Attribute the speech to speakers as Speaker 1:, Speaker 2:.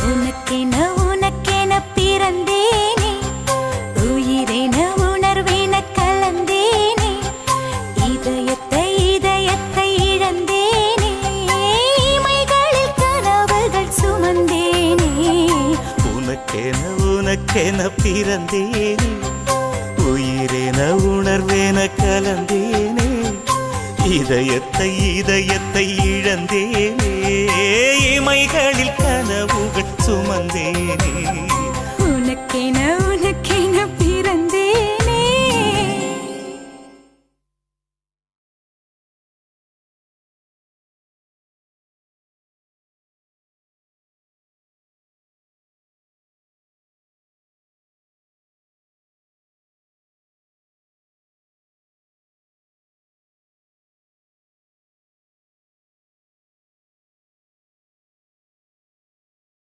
Speaker 1: உனக்கென உனக்கென பிறந்தேனே, உயிரென உணர்வேன கலந்தேனே, இதயத்தை இதயத்தை இழந்தேனே, இமைகளில் கனவுகள் சுமந்தேனே.
Speaker 2: உனக்கென உனக்கென பிறந்தேனே, உயிரென உணர்வேன கலந்தேனே, இதயத்தை இதயத்தை இழந்தேனே, இமைகளில் கனவு